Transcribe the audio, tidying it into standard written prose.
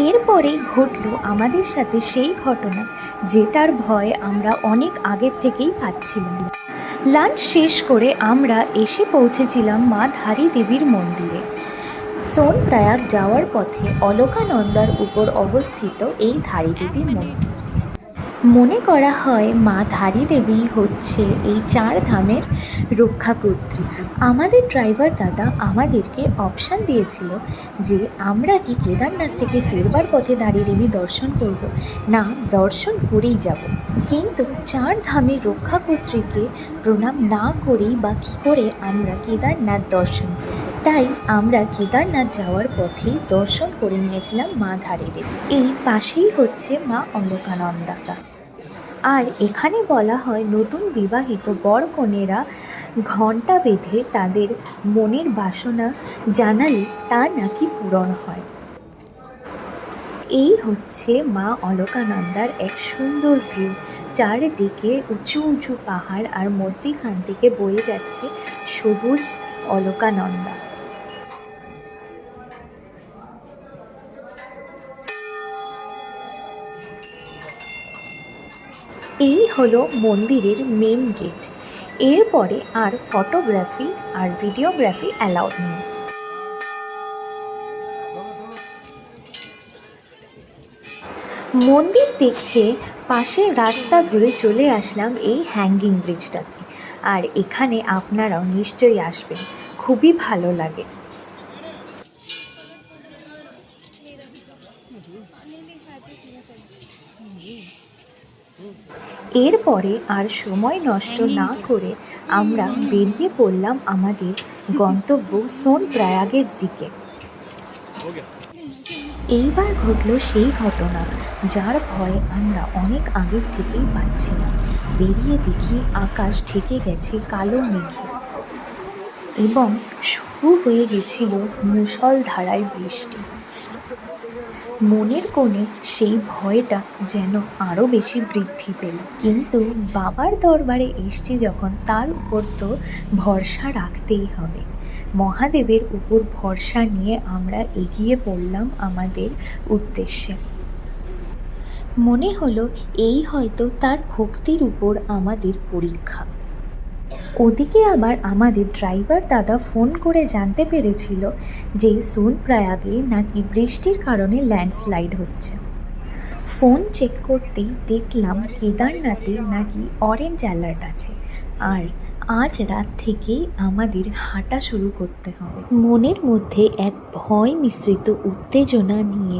এরপরেই ঘটলো আমাদের সাথে সেই ঘটনা যেটার ভয় আমরা অনেক আগের থেকেই পাচ্ছিলাম। লাঞ্চ শেষ করে আমরা এসে পৌঁছেছিলাম মা ধারী দেবীর মন্দিরে। সোনপ্রয়াগ যাওয়ার পথে অলকানন্দার উপর অবস্থিত এই ধারী দেবীর মন্দির। মনে করা হয় মা ধারী দেবী হচ্ছে এই 4 ধামের রক্ষাকর্ত্রী। আমাদের ড্রাইভার দাদা আমাদেরকে অপশান দিয়েছিল যে আমরা কি কেদারনাথ থেকে ফেরবার পথে ধারী দেবী দর্শন করব, না দর্শন করেই যাব। কিন্তু 4 ধামের রক্ষাকর্ত্রীকে প্রণাম না করেই বা কী করে আমরা কেদারনাথ দর্শন করব। তাই আমরা কেদারনাথ যাওয়ার পথেই দর্শন করে নিয়েছিলাম মা ধারী দেবী। এই পাশেই হচ্ছে মা অলকানন্দা। আর এখানে বলা হয় নতুন বিবাহিত বর কনেরা ঘণ্টা বেঁধে তাদের মনের বাসনা জানালে তা নাকি পূরণ হয়। এই হচ্ছে মা অলকানন্দার এক সুন্দর ভিউ। চারিদিকে উঁচু উঁচু পাহাড় আর মধ্যিখান থেকে বয়ে যাচ্ছে সবুজ অলকানন্দা। এই হলো মন্দিরের মেন গেট। এরপরে আর ফটোগ্রাফি আর ভিডিওগ্রাফি অ্যালাউড নেই। মন্দির দেখে পাশের রাস্তা ধরে চলে আসলাম এই হ্যাঙ্গিং ব্রিজটাতে। আর এখানে আপনারাও নিশ্চয়ই আসবেন, খুবই ভালো লাগে। এরপরে আর সময় নষ্ট না করে আমরা বেরিয়ে পড়লাম আমাদের গন্তব্য সোনপ্রয়াগের দিকে। এইবার ঘটল সেই ঘটনা যার ভয় আমরা অনেক আগের থেকেই পাচ্ছিলাম। বেরিয়ে দেখি আকাশ ঢেকে গেছে কালো মেঘে এবং শুরু হয়ে গেছিল মুষলধারায় বৃষ্টি। মনের কোণে সেই ভয়টা যেন আরও বেশি বৃদ্ধি পেল। কিন্তু বাবার দরবারে এসছি যখন, তার উপর তো ভরসা রাখতেই হবে। মহাদেবের উপর ভরসা নিয়ে আমরা এগিয়ে পড়লাম আমাদের উদ্দেশ্যে। মনে হলো এই হয়তো তার ভক্তির উপর আমাদের পরীক্ষা। ওদিকে আবার আমাদের ড্রাইভার দাদা ফোন করে জানতে পেরেছিল যে সোনপ্রয়াগে নাকি বৃষ্টির কারণে ল্যান্ডস্লাইড হচ্ছে। ফোন চেক করতেই দেখলাম কেদারনাথে নাকি অরেঞ্জ অ্যালার্ট আছে, আর আজ রাত থেকেই আমাদের হাঁটা শুরু করতে হবে। মনের মধ্যে এক ভয় মিশ্রিত উত্তেজনা নিয়ে